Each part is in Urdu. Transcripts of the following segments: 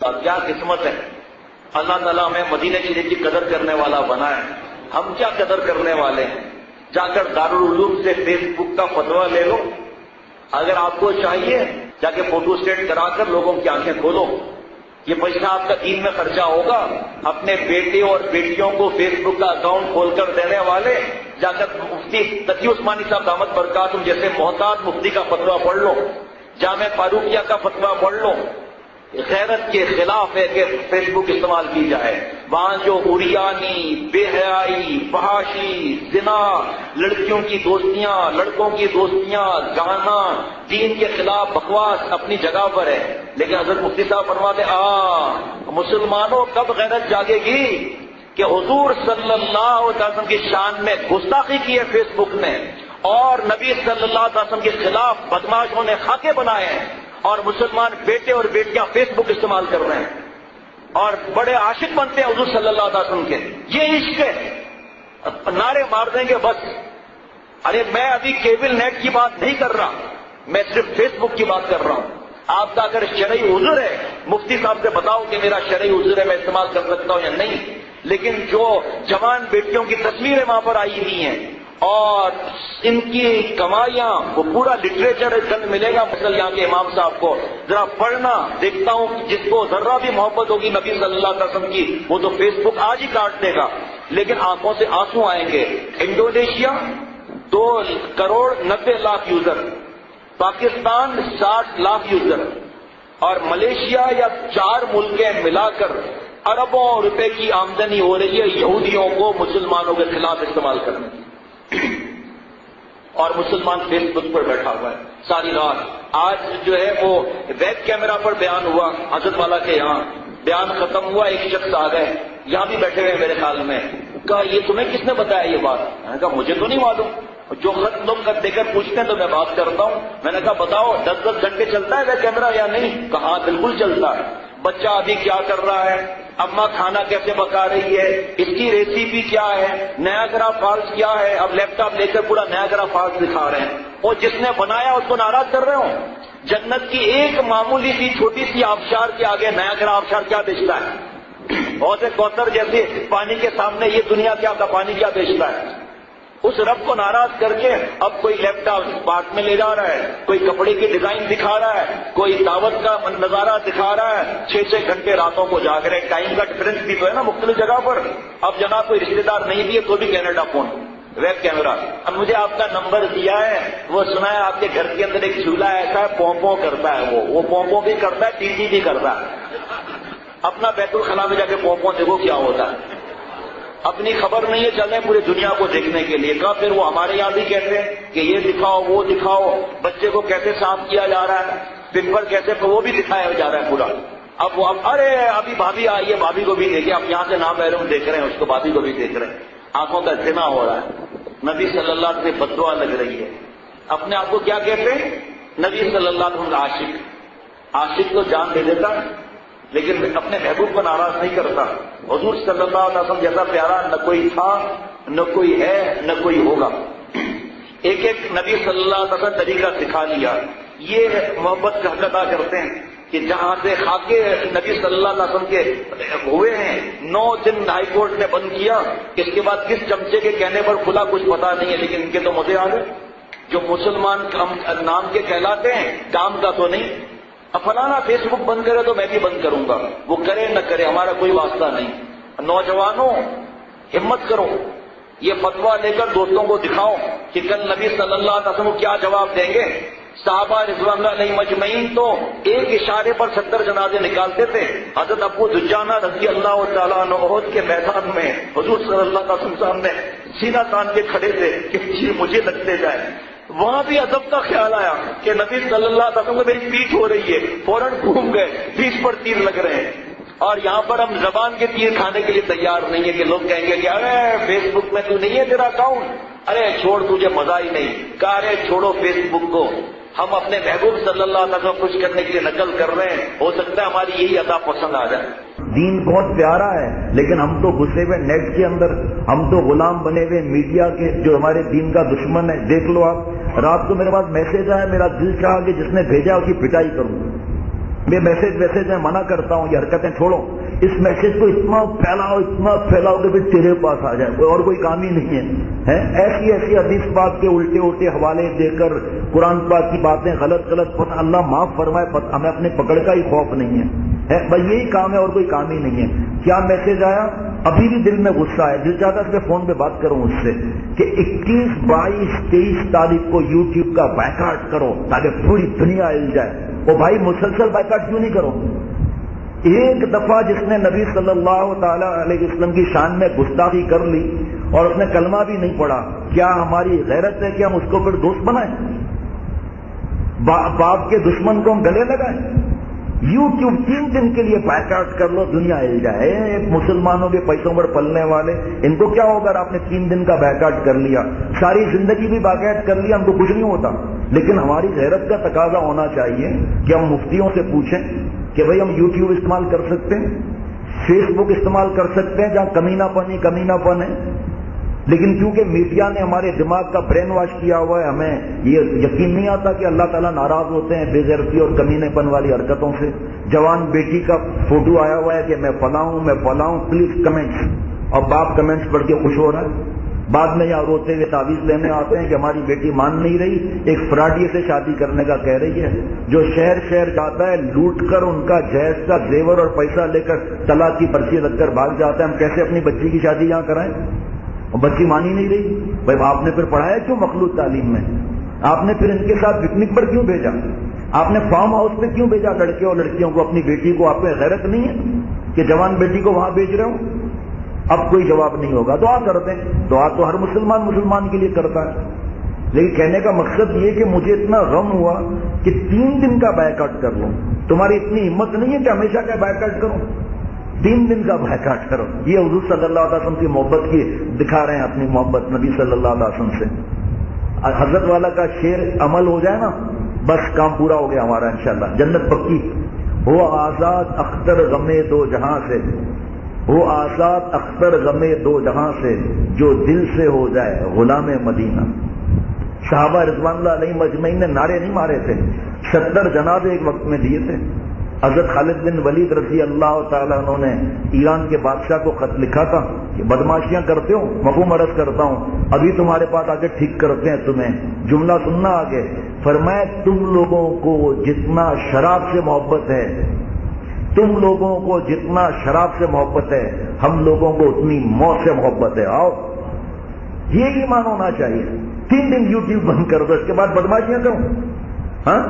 کیا قسمت ہے، اللہ تعالیٰ ہمیں مدینہ شریف کی قدر کرنے والا بنائے. ہم کیا قدر کرنے والے ہیں؟ جا کر دارالعلوم سے فیس بک کا فتویٰ لے لو. اگر آپ کو چاہیے جا کے فوٹو اسٹیٹ کرا کر لوگوں کی آنکھیں کھولو. یہ پیسہ آپ کا دین میں خرچہ ہوگا. اپنے بیٹے اور بیٹیوں کو فیس بک کا اکاؤنٹ کھول کر دینے والے جا کر مفتی تقی عثمانی صاحب دامت برکاتہم جیسے محتاط مفتی کا فتویٰ پڑھ لو، جامع فاروقیہ کا فتویٰ پڑھ لو. غیرت کے خلاف ہے کہ فیس بک استعمال کی جائے. وہاں جو عریانی، بے حیائی، فحاشی، زنا، لڑکیوں کی دوستیاں، لڑکوں کی دوستیاں، گانا، دین کے خلاف بکواس اپنی جگہ پر ہے. لیکن حضرت مفتی صاحب فرماتے مسلمانوں کب غیرت جاگے گی کہ حضور صلی اللہ علیہ وسلم کی شان میں گستاخی کی ہے فیس بک نے، اور نبی صلی اللہ علیہ وسلم کے خلاف بدماشوں نے خاکے بنائے ہیں، اور مسلمان بیٹے اور بیٹیاں فیس بک استعمال کر رہے ہیں اور بڑے عاشق بنتے ہیں حضور صلی اللہ علیہ وسلم کے. یہ عشق ہے. نعرے مار دیں گے بس. ارے میں ابھی کیبل نیٹ کی بات نہیں کر رہا، میں صرف فیس بک کی بات کر رہا ہوں. آپ کا اگر شرعی عذر ہے مفتی صاحب سے بتاؤ کہ میرا شرعی عذر ہے، میں استعمال کر سکتا ہوں یا نہیں. لیکن جو جوان بیٹیوں کی تصویریں وہاں پر آئی ہوئی ہیں اور ان کی کمائیاں، وہ پورا لٹریچر کل ملے گا. مثلا یہاں کے امام صاحب کو ذرا پڑھنا دیکھتا ہوں، جس کو ذرا بھی محبت ہوگی نبی صلی اللہ علیہ وسلم کی وہ تو فیس بک آج ہی کاٹ دے گا، لیکن آنکھوں سے آنسو آئیں گے. Indonesia 2,90,00,000 user, Pakistan 60 lakh user, اور ملیشیا یا 4 ملکیں ملا کر اربوں روپے کی آمدنی ہو رہی ہے یہودیوں کو مسلمانوں کے خلاف استعمال کرنے کی. اور مسلمان فیس بک پر بیٹھا ہوا ہے ساری رات. آج جو ہے وہ ویب کیمرہ پر بیان ہوا حضرت والا کے یہاں، بیان ختم ہوا، ایک شخص آ گئے یہاں بھی بیٹھے ہوئے میرے خیال میں، کہا یہ تمہیں کس نے بتایا یہ بات؟ میں نے کہا مجھے تو نہیں معلوم، جو خط تم کر دے کر پوچھتے ہیں تو میں بات کرتا ہوں. میں نے کہا بتاؤ 10-10 گھنٹے چلتا ہے ویب کیمرہ یا نہیں؟ کہا بالکل چلتا ہے. بچہ ابھی کیا کر رہا ہے، اماں کھانا کیسے پکا رہی ہے، اس کی ریسیپی کیا ہے، نایاگرا فالس کیا ہے. اب لیپ ٹاپ لے کر پورا نایاگرا فالس دکھا رہے ہیں، اور جس نے بنایا اس کو ناراض کر رہے ہوں. جنت کی ایک معمولی سی چھوٹی سی آبشار کے آگے نایاگرا آبشار کیا بیچتا ہے؟ بہت کوثر جیسے پانی کے سامنے یہ دنیا کیا کا پانی کیا بیچتا ہے؟ اس رب کو ناراض کر کے اب کوئی لیپ ٹاپ پارک میں لے جا رہا ہے، کوئی کپڑے کی ڈیزائن دکھا رہا ہے، کوئی دعوت کا نظارہ دکھا رہا ہے. 6 گھنٹے راتوں کو جاگ رہے. ٹائم کا ڈفرنس بھی تو ہے نا مختلف جگہ پر. اب جناب کوئی رشتے دار نہیں بھی ہے تو بھی کینیڈا فون، ویب کیمرہ. اب مجھے آپ کا نمبر دیا ہے، وہ سنا ہے آپ کے گھر کے اندر ایک چولہا ایسا ہے پوں کرتا ہے، وہ پوں بھی کرتا ہے، ٹی بھی کرتا ہے. اپنا بیت الخلا میں جا کے پوں دیکھو کیا ہوتا ہے. اپنی خبر نہیں ہے، چلے پوری دنیا کو دیکھنے کے لیے. کہا پھر وہ ہمارے یہاں بھی کہتے ہیں کہ یہ دکھاؤ وہ دکھاؤ، بچے کو کیسے صاف کیا جا رہا ہے، پمپر کیسے، وہ بھی دکھایا جا رہا ہے پورا. اب وہ ارے ابھی بھابھی آئی ہے، بھابھی کو بھی دیکھیں. اب یہاں سے نامحرم دیکھ رہے ہیں اس کو، بھابھی کو بھی دیکھ رہے ہیں. آنکھوں کا زنا ہو رہا ہے. نبی صلی اللہ علیہ وسلم سے بددعا لگ رہی ہے. اپنے آپ کو کیا کہتے ہیں؟ نبی صلی اللہ علیہ وسلم عاشق. عاشق تو جان دے دیتا لیکن اپنے محبوب کو ناراض نہیں کرتا. حضور صلی اللہ علیہ وسلم جیسا پیارا نہ کوئی تھا، نہ کوئی ہے، نہ کوئی ہوگا. ایک ایک نبی صلی اللہ علیہ وسلم طریقہ سکھا لیا. یہ محبت کا حق ادا کرتے ہیں کہ جہاں سے خاکے نبی صلی اللہ علیہ وسلم کے ہوئے ہیں 9 دن ہائی کورٹ نے بند کیا. اس کے بعد کس چمچے کے کہنے پر کھلا کچھ پتا نہیں ہے، لیکن ان کے تو مزے آ گئے. جو مسلمان نام کے کہلاتے ہیں کام کا تو نہیں. اب فلانا فیس بک بند کرے تو میں بھی بند کروں گا، وہ کرے نہ کرے ہمارا کوئی واسطہ نہیں. نوجوانوں ہمت کرو، یہ فتویٰ لے کر دوستوں کو دکھاؤ کہ کل نبی صلی اللہ علیہ وسلم کیا جواب دیں گے. صحابہ رضوان اللہ علیہم اجمعین تو ایک اشارے پر 70 جنازے نکالتے تھے. حضرت ابو دجانہ رضی اللہ تعالیٰ عنہ احد کے میدان میں حضور صلی اللہ علیہ وسلم سامنے سینہ تان کے کھڑے تھے کہ مجھے لگتے جائے. وہاں بھی ادب کا خیال آیا کہ نبی صلی اللہ علیہ وسلم کو میری پیٹھ ہو رہی ہے، فوراً گھوم گئے، 20 پر تیر لگ رہے ہیں. اور یہاں پر ہم زبان کے تیر کھانے کے لیے تیار نہیں ہے کہ لوگ کہیں گے کہ ارے فیس بک میں تو نہیں ہے تیرا اکاؤنٹ، ارے چھوڑ تجھے مزہ ہی نہیں. کہا ارے چھوڑو فیس بک کو، ہم اپنے محبوب صلی اللہ علیہ وسلم خوش کرنے کے لیے نقل کر رہے ہیں. ہو سکتا ہے ہماری یہی ادا پسند آ جائے. دین بہت پیارا ہے لیکن ہم تو گھسے ہوئے نیٹ کے اندر، ہم تو غلام بنے ہوئے میڈیا کے جو ہمارے دین کا دشمن ہے. دیکھ لو آپ، رات کو میرے پاس میسج آیا، میرا دل چاہا کہ جس نے بھیجا اس کی پٹائی کروں. یہ میسج میں منع کرتا ہوں، یہ حرکتیں چھوڑو، اس میسج کو اتنا پھیلاؤ کہ پھر تیرے پاس آ جائے، اور کوئی کام ہی نہیں ہے۔ ایسی حدیث پاک کے الٹے حوالے دے کر قرآن پاک کی باتیں غلط پتہ اللہ معاف فرمائے، ہمیں اپنے پکڑ کا ہی خوف نہیں ہے، بس یہی کام ہے اور کوئی کام ہی نہیں ہے۔ کیا میسج آیا؟ ابھی بھی دل میں غصہ ہے، دل چاہتا ہے کہ فون پہ بات کروں اس سے کہ 21، 22، 23 تاریخ کو یوٹیوب کا بائیکاٹ کرو تاکہ پوری دنیا ہل جائے۔ او بھائی مسلسل بائیکاٹ کیوں نہیں کرو؟ ایک دفعہ جس نے نبی صلی اللہ تعالی علیہ وسلم کی شان میں گستاخی کر لی اور اس نے کلمہ بھی نہیں پڑھا، کیا ہماری غیرت ہے کہ ہم اس کو پھر دوست بنائیں؟ باپ کے دشمن کو ہم گلے لگائیں؟ یوٹیوب 3 دن کے لیے بائیکاٹ کر لو، دنیا ہل جائے۔ مسلمانوں کے پیسوں پر پلنے والے، ان کو کیا ہوگا آپ نے 3 دن کا بائیکاٹ کر لیا؟ ساری زندگی بھی بائیکاٹ کر لیا، ہم کو کچھ نہیں ہوتا۔ لیکن ہماری غیرت کا تقاضا ہونا چاہیے کہ ہم مفتیوں سے پوچھیں کہ بھئی ہم یوٹیوب استعمال کر سکتے ہیں، فیس بک استعمال کر سکتے ہیں جہاں کمینہ پن ہے، لیکن کیونکہ میڈیا نے ہمارے دماغ کا برین واش کیا ہوا ہے، ہمیں یہ یقین نہیں آتا کہ اللہ تعالیٰ ناراض ہوتے ہیں بے غیرتی اور کمینے پن والی حرکتوں سے۔ جوان بیٹی کا فوٹو آیا ہوا ہے کہ میں فلاں ہوں، پلیز کمنٹس، اور باپ کمنٹس پڑھ کے خوش ہو رہا ہے، بعد میں یہاں روتے ہوئے تعویذ لینے آتے ہیں کہ ہماری بیٹی مان نہیں رہی، ایک فراڈیے سے شادی کرنے کا کہہ رہی ہے، جو شہر جاتا ہے لوٹ کر ان کا جہیز کا زیور اور پیسہ لے کر طلاق کی پرچی رکھ کر بھاگ جاتا ہے۔ ہم کیسے اپنی بچی کی شادی یہاں کرائیں؟ اور بچی مان ہی نہیں رہی۔ بھائی آپ نے پھر پڑھایا کیوں مخلوط تعلیم میں؟ آپ نے پھر ان کے ساتھ پکنک پر کیوں بھیجا؟ آپ نے فارم ہاؤس پہ کیوں بھیجا لڑکے اور لڑکیوں کو؟ اپنی بیٹی کو آپ میں غیرت نہیں ہے کہ جوان بیٹی کو وہاں بھیج رہے ہوں؟ اب کوئی جواب نہیں ہوگا، دعا کرتے ہیں، دعا تو ہر مسلمان کے لیے کرتا ہے، لیکن کہنے کا مقصد یہ کہ مجھے اتنا غم ہوا کہ 3 دن کا بائیکاٹ کر لوں۔ تمہاری اتنی ہمت نہیں ہے کہ ہمیشہ کا بائیکاٹ کرو؟ 3 دن کا بائیکاٹ کرو۔ یہ حضور صلی اللہ علیہ وسلم کی محبت کی دکھا رہے ہیں، اپنی محبت نبی صلی اللہ علیہ وسلم سے۔ حضرت والا کا شعر عمل ہو جائے نا، بس کام پورا ہو گیا ہمارا انشاءاللہ، جنت پکی۔ ہو آزاد اختر غمے دو جہاں سے، وہ آزاد اختر غمے 2 جہاں سے، جو دل سے ہو جائے غلام مدینہ۔ صحابہ رضوان اللہ علیہ مجمعین نے نعرے نہیں مارے تھے، 70 جنازے ایک وقت میں دیے تھے۔ حضرت خالد بن ولید رضی اللہ تعالیٰ عنہ نے ایران کے بادشاہ کو خط لکھا تھا کہ بدماشیاں کرتے ہو، مفہوم عرض کرتا ہوں، ابھی تمہارے پاس آگے ٹھیک کرتے ہیں تمہیں، جملہ سننا آگے۔ فرمایا تم لوگوں کو جتنا شراب سے محبت ہے، تم لوگوں کو جتنا شراب سے محبت ہے، ہم لوگوں کو اتنی موت سے محبت ہے۔ آؤ، یہ ایمان ہونا چاہیے۔ 3 دن یوٹیوب بند کر دو، اس کے بعد بدماشیاں کروں؟ ہاں،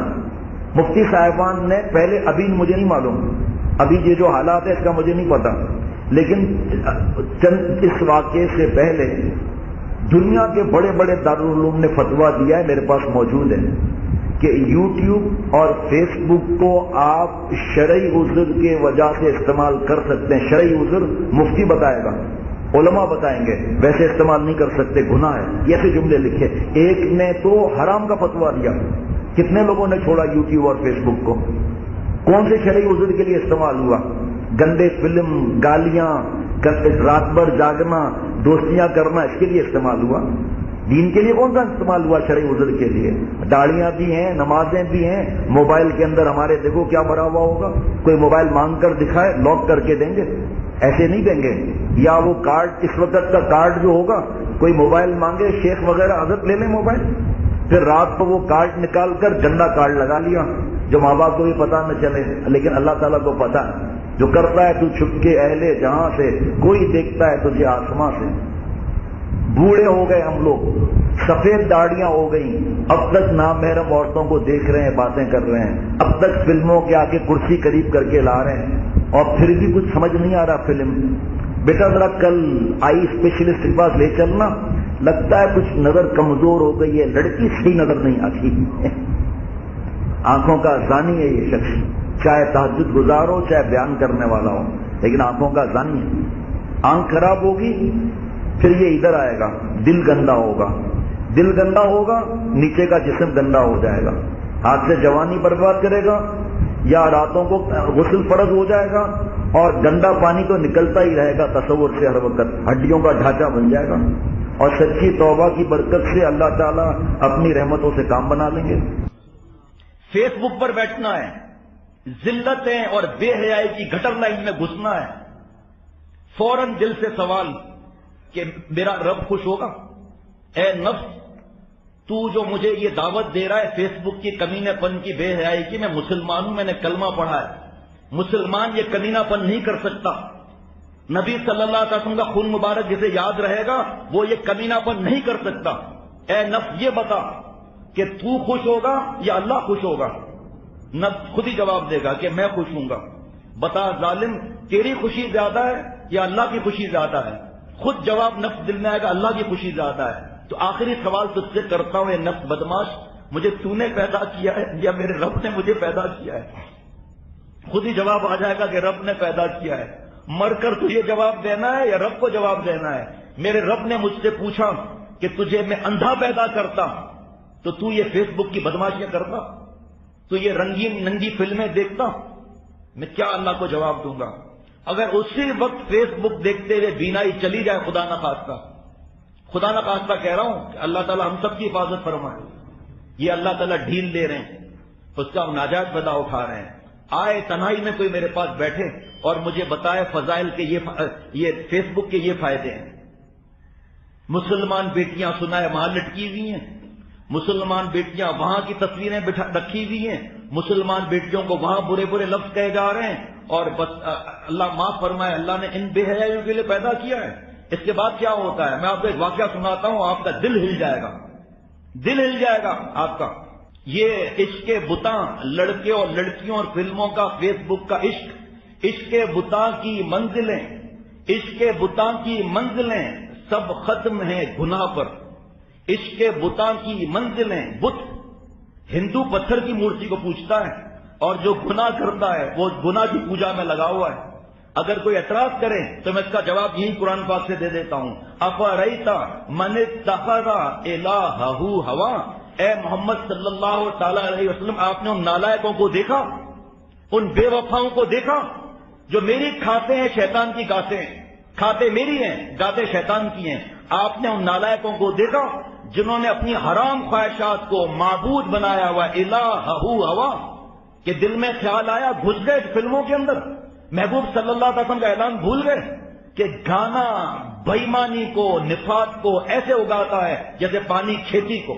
مفتی صاحبان نے پہلے، ابھی مجھے نہیں معلوم، ابھی یہ جو حالات ہے اس کا مجھے نہیں پتا، لیکن چند اس واقعے سے پہلے دنیا کے بڑے بڑے دارالعلوم نے فتویٰ دیا ہے، میرے پاس موجود ہے، کہ یوٹیوب اور فیس بک کو آپ شرعی عذر کے وجہ سے استعمال کر سکتے ہیں۔ شرعی عذر مفتی بتائے گا، علماء بتائیں گے، ویسے استعمال نہیں کر سکتے، گناہ ہے، ایسے جملے لکھے۔ ایک نے تو حرام کا فتویٰ دیا، کتنے لوگوں نے چھوڑا یوٹیوب اور فیس بک کو؟ کون سے شرعی عذر کے لیے استعمال ہوا؟ گندے فلم، گالیاں، رات بھر جاگنا، دوستیاں کرنا، اس کے لیے استعمال ہوا؟ دین کے لیے کون سا استعمال ہوا؟ شرعی عذر کے لیے۔ داڑیاں بھی ہیں، نمازیں بھی ہیں، موبائل کے اندر ہمارے دیکھو کیا بھرا ہوا ہوگا۔ کوئی موبائل مانگ کر دکھائے، لاک کر کے دیں گے؟ ایسے نہیں دیں گے۔ یا وہ کارڈ، اس وقت کا کارڈ جو ہوگا، کوئی موبائل مانگے، شیخ وغیرہ حضرت لے لیں موبائل، پھر رات کو وہ کارڈ نکال کر گندا کارڈ لگا لیا، جو ماں باپ کو بھی پتا نہ چلے، لیکن اللہ تعالیٰ کو پتا ہے۔ جو کرتا ہے تو چھپ کے اہل جہاں سے، کوئی دیکھتا ہے تجھے آسماں سے۔ بوڑھے ہو گئے ہم لوگ، سفید داڑیاں ہو گئی، اب تک نامحرم عورتوں کو دیکھ رہے ہیں، باتیں کر رہے ہیں، اب تک فلموں کے آگے کرسی قریب کر کے لا رہے ہیں، اور پھر بھی کچھ سمجھ نہیں آ رہا فلم۔ بیٹا ذرا کل آئی اسپیشلسٹ کے پاس لے چلنا، لگتا ہے کچھ نظر کمزور ہو گئی ہے، لڑکی صحیح نظر نہیں آتی۔ آنکھوں کا زانی ہے یہ شخص، چاہے تہجد گزار ہو، چاہے بیان کرنے والا ہو، لیکن آنکھوں کا زانی ہے۔ آنکھ خراب ہوگی، پھر یہ ادھر آئے گا، دل گندا ہوگا، دل گندا ہوگا، نیچے کا جسم گندا ہو جائے گا، ہاتھ سے جوانی برباد کرے گا، یا راتوں کو غسل فرض ہو جائے گا، اور گندا پانی تو نکلتا ہی رہے گا تصور سے ہر وقت، ہڈیوں کا ڈھانچہ بن جائے گا، اور سچی توبہ کی برکت سے اللہ تعالیٰ اپنی رحمتوں سے کام بنا لیں گے۔ فیس بک پر بیٹھنا ہے، ذلتیں اور بے حیائی کی گٹر لائن میں گھسنا ہے، فوراً دل سے سوال کہ میرا رب خوش ہوگا؟ اے نفس، تو جو مجھے یہ دعوت دے رہا ہے فیس بک کی کمینے پن کی، بے حیائی کی، میں مسلمان ہوں، میں نے کلمہ پڑھا ہے، مسلمان یہ کمینہ پن نہیں کر سکتا، نبی صلی اللہ علیہ وسلم کا خون مبارک جسے یاد رہے گا وہ یہ کمینہ پن نہیں کر سکتا۔ اے نفس یہ بتا کہ تو خوش ہوگا یا اللہ خوش ہوگا؟ نفس خود ہی جواب دے گا کہ میں خوش ہوں گا۔ بتا ظالم، تیری خوشی زیادہ ہے یا اللہ کی خوشی زیادہ ہے؟ خود جواب نفس دل میں آئے گا اللہ کی خوشی زیادہ ہے۔ تو آخری سوال تجھ سے کرتا ہوں، اے نفس بدماش، مجھے تو نے پیدا کیا ہے یا میرے رب نے مجھے پیدا کیا ہے؟ خود ہی جواب آ جائے گا کہ رب نے پیدا کیا ہے۔ مر کر تجھے جواب دینا ہے یا رب کو جواب دینا ہے؟ میرے رب نے مجھ سے پوچھا کہ تجھے میں اندھا پیدا کرتا تو تو یہ فیس بک کی بدماشیاں کرتا، تو یہ رنگین ننگی فلمیں دیکھتا، میں کیا اللہ کو جواب دوں گا؟ اگر اسی وقت فیس بک دیکھتے ہوئے بینائی چلی جائے، خدا نہ خواستہ کہہ رہا ہوں کہ اللہ تعالیٰ ہم سب کی حفاظت فرمائے، یہ اللہ تعالیٰ ڈھیل لے رہے ہیں، اس کا ہم ناجائز فائدہ اٹھا رہے ہیں۔ آئے تنہائی میں کوئی میرے پاس بیٹھے اور مجھے بتائے فضائل کے یہ فیس بک کے یہ فائدے ہیں۔ مسلمان بیٹیاں سنائے وہاں لٹکی ہوئی ہیں، مسلمان بیٹیاں وہاں کی تصویریں رکھی ہوئی ہیں، مسلمان بیٹیوں کو وہاں برے برے لفظ کہے جا رہے ہیں، اور بس اللہ معاف فرمائے، اللہ نے ان بے حیائیوں کے لیے پیدا کیا ہے۔ اس کے بعد کیا ہوتا ہے؟ میں آپ کو ایک واقعہ سناتا ہوں، آپ کا دل ہل جائے گا، دل ہل جائے گا آپ کا۔ یہ عشق کے بتاں، لڑکے اور لڑکیوں اور فلموں کا، فیس بک کا عشق کے بتاں کی منزلیں، عشق کے بتاں کی منزلیں سب ختم ہیں گناہ پر، عشق کے بتاں کی منزلیں۔ بت ہندو پتھر کی مورتی کو پوجتا ہے اور جو گناہ کرتا ہے وہ گناہ کی پوجا میں لگا ہوا ہے۔ اگر کوئی اعتراض کرے تو میں اس کا جواب یہی قرآن پاک سے دے دیتا ہوں، افریتا من اتخذ الہہ ہوا۔ اے محمد صلی اللہ تعالی علیہ وسلم، آپ نے ان نالائقوں کو دیکھا، ان بے وفاؤں کو دیکھا جو میری کھاتے ہیں شیطان کی گاتے ہیں، کھاتے میری ہیں گاتے شیطان کی ہیں۔ آپ نے ان نالائقوں کو دیکھا جنہوں نے اپنی حرام خواہشات کو معبود بنایا ہوا، الہہ ہوا، کہ دل میں خیال آیا، گھس گئے فلموں کے اندر، محبوب صلی اللہ علیہ وسلم کا اعلان بھول گئے کہ گانا بے ایمانی کو، نفاق کو ایسے اگاتا ہے جیسے پانی کھیتی کو۔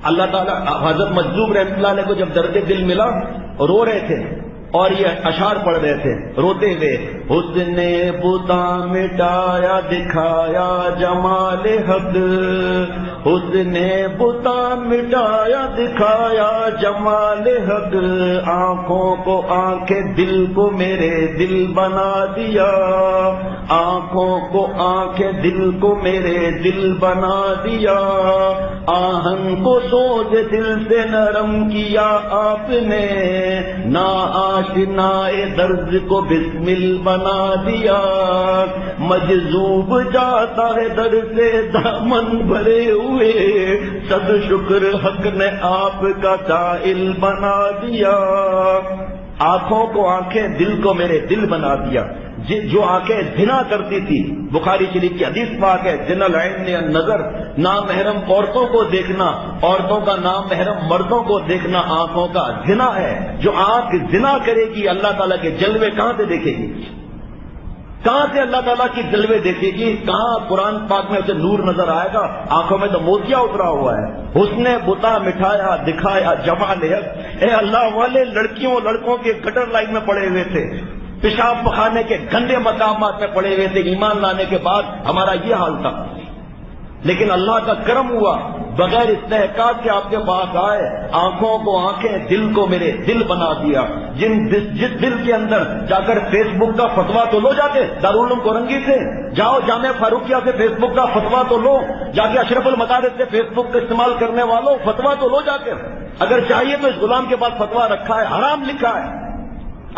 اللہ تعالیٰ حضرت مجذوب رحمۃ اللہ علیہ کو جب درد دل ملا، رو رہے تھے اور یہ اشعار پڑھ رہے تھے روتے ہوئے، حسن بتا مٹایا دکھایا جمال حق، حسن بتا مٹایا دکھایا جمال حق، آنکھوں کو آنکھیں دل کو میرے دل بنا دیا، آنکھوں کو آنکھیں دل کو میرے دل بنا دیا، آہن کو سوز دل سے نرم کیا آپ نے، نا آشنائے درد کو بسمل بنا دیا، مجذوب جاتا ہے در سے دامن بھرے ہوئے، صد شکر حق نے آپ کا سائل بنا دیا، آنکھوں کو آنکھیں دل کو میرے دل بنا دیا۔ جو آنکھیں زنا کرتی تھی، بخاری شریف کی حدیث پاک ہے، زنا العین نظر، نامحرم عورتوں کو دیکھنا، عورتوں کا نامحرم مردوں کو دیکھنا آنکھوں کا زنا ہے۔ جو آنکھ زنا کرے گی اللہ تعالیٰ کے جلوے کہاں سے دیکھے گی؟ کہاں سے اللہ تعالیٰ کی جلوے دیکھے گی؟ کہاں قرآن پاک میں اسے نور نظر آئے گا؟ آنکھوں میں تو موتیا اترا ہوا ہے۔ حسن بتا مٹھایا دکھایا جمال حق، اے اللہ والے لڑکیوں لڑکوں کے گٹر لائن میں پڑے ہوئے تھے، پیشاب پخانے کے گندے مقامات میں پڑے ہوئے تھے، ایمان لانے کے بعد ہمارا یہ حال تھا، لیکن اللہ کا کرم ہوا، بغیر استحقاق کے آپ کے پاس آئے، آنکھوں کو آنکھیں دل کو میرے دل بنا دیا۔ جس دل کے اندر جا کر فیس بک کا فتوا تو لو، جا کے دارالعلوم کورنگی سے جاؤ، جامعہ فاروقیہ سے فیس بک کا فتوا تو لو، جا کے اشرف المدارس سے فیس بک کا استعمال کرنے والوں فتوا تو لو جا کے، اگر چاہیے تو اس غلام کے پاس فتوا رکھا ہے، حرام لکھا ہے۔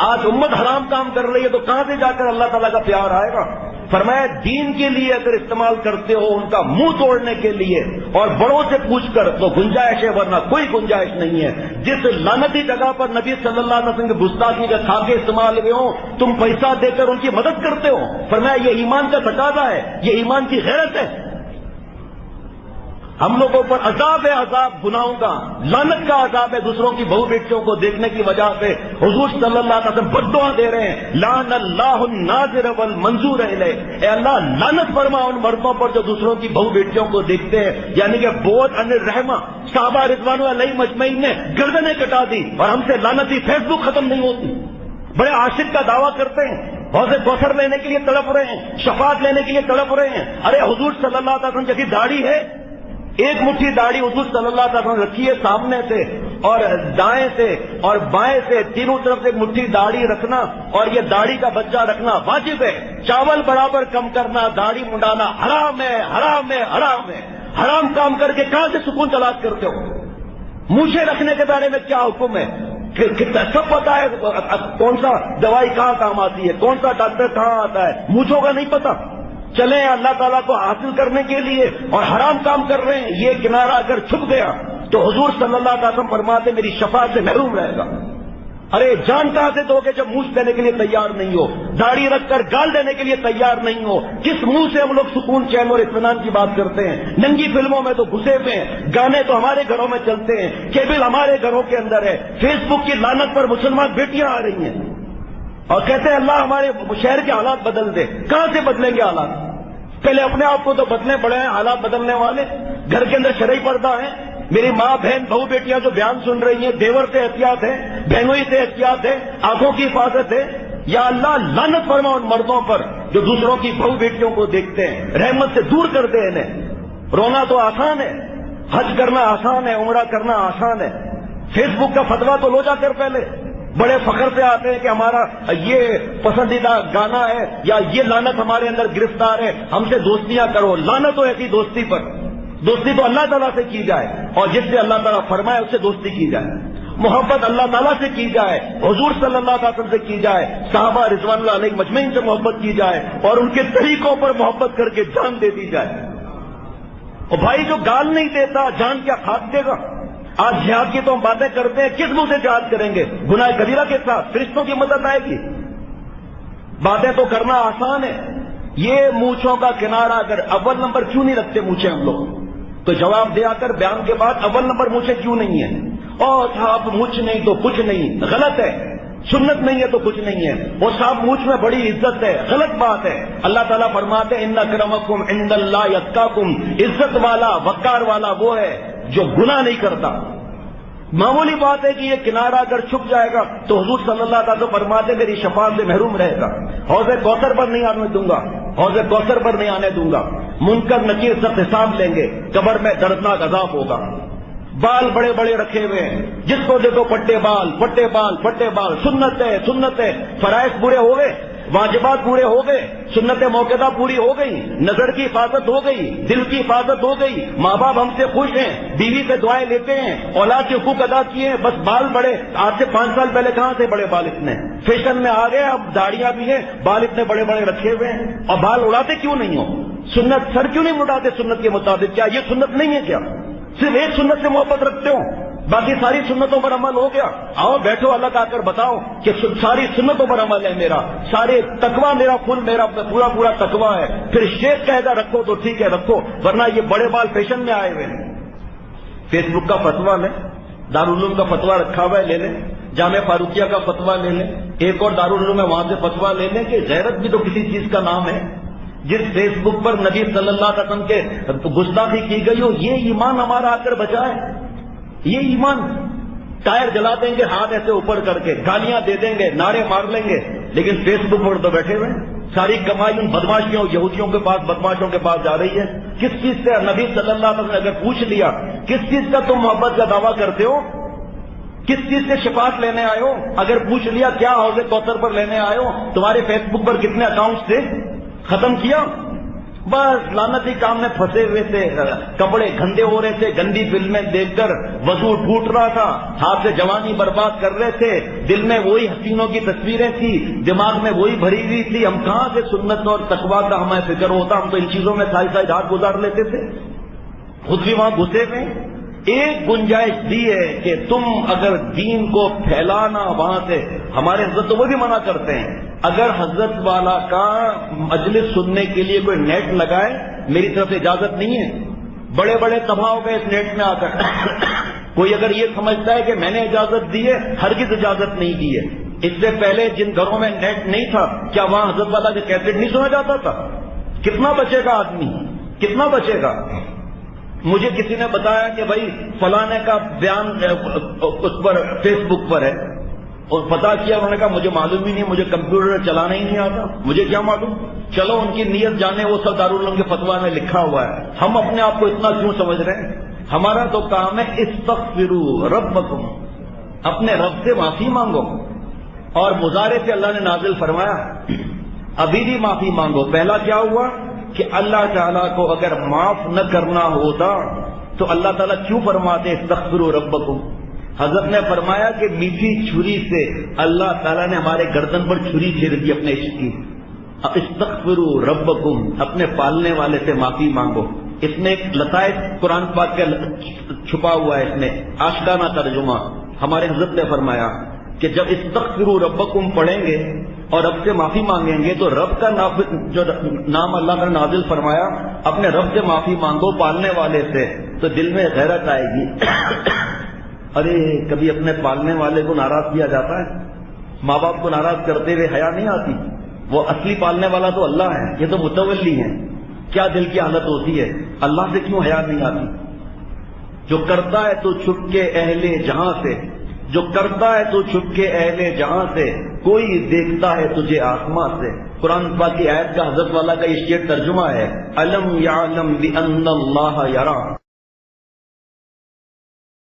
آج امت حرام کام کر رہی ہے تو کہاں سے جا کر اللہ تعالیٰ کا پیار آئے گا؟ فرمایا دین کے لیے اگر استعمال کرتے ہو، ان کا منہ توڑنے کے لیے اور بڑوں سے پوچھ کر تو گنجائش ہے، ورنہ کوئی گنجائش نہیں ہے۔ جس لعنتی جگہ پر نبی صلی اللہ علیہ وسلم کی گستاخی کے کھاکے استعمال ہوئے ہوں، تم پیسہ دے کر ان کی مدد کرتے ہو۔ فرمایا یہ ایمان کا تقاضا ہے، یہ ایمان کی غیرت ہے۔ ہم لوگوں پر عذاب ہے، عذاب گناہوں کا، لعنت کا عذاب ہے دوسروں کی بہو بیٹیوں کو دیکھنے کی وجہ سے۔ حضور صلی اللہ علیہ وسلم بد دعا دے رہے ہیں، لعن اللہ الناظر والمنظور الیہ، اے اللہ لعنت فرما ان مردوں پر جو دوسروں کی بہو بیٹیوں کو دیکھتے ہیں، یعنی کہ بہت ان الرحمہ صحابہ رضوان اللہ مجمعین نے گردنیں کٹا دی، اور ہم سے لعنتی فیس بک ختم نہیں ہوتی۔ بڑے عاشق کا دعویٰ کرتے ہیں، حوض کوثر لینے کے لیے تڑپ رہے ہیں، شفاعت لینے کے لیے تڑپ رہے ہیں۔ ارے حضور صلی اللہ علیہ وسلم جیسی داڑھی ہے، ایک مٹھی داڑھی حضور صلی اللہ علیہ وسلم رکھی ہے سامنے سے اور دائیں سے اور بائیں سے، تینوں طرف سے مٹھی داڑھی رکھنا اور یہ داڑھی کا بچہ رکھنا واجب ہے۔ چاول برابر کم کرنا، داڑھی منڈانا حرام ہے، حرام ہے، حرام ہے۔ حرام کام کر کے کہاں سے سکون تلاش کرتے ہو؟ مونچھیں رکھنے کے بارے میں کیا حکم ہے؟ سب پتا ہے کون سا دوائی کہاں کام آتی ہے، کون سا ڈاکٹر کہاں آتا ہے، مونچھوں کا نہیں پتا۔ چلیں اللہ تعالیٰ کو حاصل کرنے کے لیے اور حرام کام کر رہے ہیں، یہ کنارہ اگر چھپ گیا تو حضور صلی اللہ علیہ وسلم فرماتے میری شفاعت سے محروم رہے گا۔ ارے جان کہاں سے دو گے جب مونچھ دینے کے لیے تیار نہیں ہو، داڑھی رکھ کر گال دینے کے لیے تیار نہیں ہو؟ کس منہ سے ہم لوگ سکون چین اور اطمینان کی بات کرتے ہیں؟ ننگی فلموں میں تو گھسے ہوئے ہیں، گانے تو ہمارے گھروں میں چلتے ہیں، کیبل ہمارے گھروں کے اندر ہے، فیس بک کی لعنت پر مسلمان بیٹیاں آ رہی ہیں اور کہتے ہیں اللہ ہمارے شہر کے حالات بدل دے۔ کہاں سے بدلیں گے حالات؟ پہلے اپنے آپ کو تو بدلنے پڑے ہیں حالات بدلنے والے۔ گھر کے اندر شرعی پردہ ہے، میری ماں بہن بہو بیٹیاں جو بیان سن رہی ہیں، دیور سے احتیاط ہے، بہنوئی سے احتیاط ہے، آنکھوں کی حفاظت ہے۔ یا اللہ لعنت فرما ان مردوں پر جو دوسروں کی بہو بیٹیوں کو دیکھتے ہیں، رحمت سے دور کر دے انہیں۔ رونا تو آسان ہے، حج کرنا آسان ہے، عمرہ کرنا آسان ہے، فیس بک کا فتویٰ تو لو جا کر پہلے۔ بڑے فخر سے آتے ہیں کہ ہمارا یہ پسندیدہ گانا ہے یا یہ لعنت ہمارے اندر گرفتار ہے، ہم سے دوستیاں کرو۔ لعنت ہو ایسی دوستی پر، دوستی تو اللہ تعالیٰ سے کی جائے اور جس سے اللہ تعالیٰ فرمائے اس سے دوستی کی جائے، محبت اللہ تعالیٰ سے کی جائے، حضور صلی اللہ علیہ وسلم سے کی جائے، صحابہ رضوان اللہ علیہ مجمعین سے محبت کی جائے اور ان کے طریقوں پر محبت کر کے جان دے دی جائے۔ اور بھائی جو گال نہیں دیتا جان کیا کھاد دے گا؟ آج جہاد کی تو ہم باتیں کرتے ہیں، کس منہ سے جہاد کریں گے؟ گناہ کبیرہ کے ساتھ فرشتوں کی مدد آئے گی؟ باتیں تو کرنا آسان ہے۔ یہ مونچھوں کا کنارہ اگر اول نمبر کیوں نہیں رکھتے مونچھیں ہم لوگ؟ تو جواب دے آ کر بیان کے بعد اول نمبر مونچھیں کیوں نہیں ہیں؟ اور صاحب مونچھ نہیں تو کچھ نہیں، غلط ہے۔ سنت نہیں ہے تو کچھ نہیں ہے، وہ صاحب مونچھ میں بڑی عزت ہے، غلط بات ہے۔ اللہ تعالیٰ فرماتے ہیں ان اکرمکم عند اللہ اتقاکم، عزت والا وقار والا وہ ہے جو گناہ نہیں کرتا۔ معمولی بات ہے کہ یہ کنارہ اگر چھپ جائے گا تو حضور صلی اللہ علیہ وسلم فرماتے میری شفاعت سے محروم رہے گا، حوض کوثر پر نہیں آنے دوں گا، حوض کوثر پر نہیں آنے دوں گا۔ منکر نکیر سب حساب لیں گے، قبر میں دردناک عذاب ہوگا۔ بال بڑے بڑے رکھے ہوئے ہیں، جس کو دیکھو پٹے بال پٹے بال پٹے بال۔ سنت ہے سنت ہے، فرائض پورے ہو گئے، واجبات پورے ہو گئے، سنت موقعہ پوری ہو گئی، نظر کی حفاظت ہو گئی، دل کی حفاظت ہو گئی، ماں باپ ہم سے خوش ہیں، بیوی سے دعائیں لیتے ہیں، اولاد کے حقوق ادا کیے ہیں، بس بال بڑے۔ آج سے 5 سال پہلے کہاں سے بڑے بال اتنے؟ فیشن میں آ گئے، اب داڑیاں بھی ہیں، بال اتنے بڑے بڑے رکھے ہوئے ہیں۔ اور بال اڑاتے کیوں نہیں ہو؟ سنت سر کیوں نہیں اڑاتے سنت کے مطابق؟ کیا یہ سنت نہیں ہے کیا؟ صرف ایک سنت سے محبت رکھتے ہو، باقی ساری سنتوں پر عمل ہو گیا؟ آؤ بیٹھو اللہ کا کر بتاؤ کہ ساری سنتوں پر عمل ہے میرا، سارے تقویٰ میرا فل، میرا پورا پورا تقویٰ ہے۔ پھر شیخ کہے گا رکھو تو ٹھیک ہے رکھو، ورنہ یہ بڑے بال فیشن میں آئے ہوئے ہیں۔ فیس بک کا فتویٰ لیں، دارالعلوم کا فتویٰ رکھا ہوا ہے لے لیں، جامع فاروقیہ کا فتویٰ لے لیں، ایک اور دارالعلوم ہے وہاں سے فتویٰ لے لیں کہ غیرت بھی تو کسی چیز کا نام ہے۔ جس فیس بک پر نبی صلی اللہ علیہ وسلم کے گستاخی کی گئی ہو، یہ ایمان ہمارا آ کر بچائے، یہ ایمان۔ ٹائر جلا دیں گے ہاتھ ایسے اوپر کر کے، گالیاں دے دیں گے، نعرے مار لیں گے، لیکن فیس بک پر تو بیٹھے ہوئے ہیں۔ ساری کمائی ان بدماشیوں یہودیوں کے پاس، بدماشوں کے پاس جا رہی ہے۔ کس چیز سے نبی صلی اللہ علیہ وسلم نے اگر پوچھ لیا کس چیز کا تم محبت کا دعویٰ کرتے ہو، کس چیز سے شفاعت لینے آئے ہو، اگر پوچھ لیا کیا حوض کوثر پر لینے آئے ہو، تمہارے فیس بک پر کتنے اکاؤنٹس تھے، ختم کیا؟ بس لعنتی کام میں پھنسے ہوئے تھے، کپڑے گندے ہو رہے تھے، گندی فلمیں دیکھ کر وضو ٹوٹ رہا تھا، ہاتھ سے جوانی برباد کر رہے تھے، دل میں وہی حسینوں کی تصویریں تھی، دماغ میں وہی بھری ہوئی تھی۔ ہم کہاں سے سنت اور تقویٰ کا ہمیں فکر ہوتا؟ ہم تو ان چیزوں میں ساری ساری رات گزار لیتے تھے، خود بھی وہاں گھسے ہوئے۔ ایک گنجائش دی ہے کہ تم اگر دین کو پھیلانا وہاں سے، ہمارے حضرت تو وہ بھی منع کرتے ہیں، اگر حضرت والا کا مجلس سننے کے لیے کوئی نیٹ لگائے، میری طرف سے اجازت نہیں ہے، بڑے بڑے تباہ ہو گئے اس نیٹ میں آ کر کوئی اگر یہ سمجھتا ہے کہ میں نے اجازت دی ہے، ہرگز اجازت نہیں دی ہے۔ اس سے پہلے جن گھروں میں نیٹ نہیں تھا، کیا وہاں حضرت والا کے کیسٹ نہیں سنا جاتا تھا؟ کتنا بچے گا آدمی، کتنا بچے گا؟ مجھے کسی نے بتایا کہ بھائی فلانے کا بیان اس پر فیس بک پر ہے، اور پتا کیا، انہوں نے کہا مجھے معلوم ہی نہیں، مجھے کمپیوٹر چلانا ہی نہیں آتا، مجھے کیا معلوم۔ چلو ان کی نیت جانے، وہ سب دارالعلوم کے فتویٰ میں لکھا ہوا ہے، ہم اپنے آپ کو اتنا کیوں سمجھ رہے ہیں؟ ہمارا تو کام ہے استغفروا ربکم، اپنے رب سے معافی مانگو۔ اور مضارع سے اللہ نے نازل فرمایا ابھی بھی معافی مانگو۔ پہلا کیا ہوا کہ اللہ تعالیٰ کو اگر معاف نہ کرنا ہوتا تو اللہ تعالیٰ کیوں فرماتے استغفروا ربکم؟ حضرت نے فرمایا کہ میٹھی چھری سے اللہ تعالیٰ نے ہمارے گردن پر چھری پھیر دی اپنے عشق کی۔ استغفروا ربکم، اپنے پالنے والے سے معافی مانگو۔ اس میں ایک لطائف قرآن پاک کا چھپا ہوا ہے، اس میں عاشقانہ ترجمہ۔ ہمارے حضرت نے فرمایا کہ جب استغفروا ربکم پڑھیں گے اور رب سے معافی مانگیں گے تو رب کا جو نام اللہ نے نازل فرمایا، اپنے رب سے معافی مانگو پالنے والے سے، تو دل میں غیرت آئے گی۔ ارے کبھی اپنے پالنے والے کو ناراض کیا جاتا ہے؟ ماں باپ کو ناراض کرتے ہوئے حیا نہیں آتی؟ وہ اصلی پالنے والا تو اللہ ہے، یہ تو متولی ہیں۔ کیا دل کی حالت ہوتی ہے؟ اللہ سے کیوں حیا نہیں آتی؟ جو کرتا ہے تو چھپ کے اہل جہاں سے، جو کرتا ہے تو چھپ کے اہل جہاں سے، کوئی دیکھتا ہے تجھے آسمان سے۔ قرآن پاک کی آیت کا حضرت والا کا یہ شعر ترجمہ ہے، الم یعلم بان اللہ یرا۔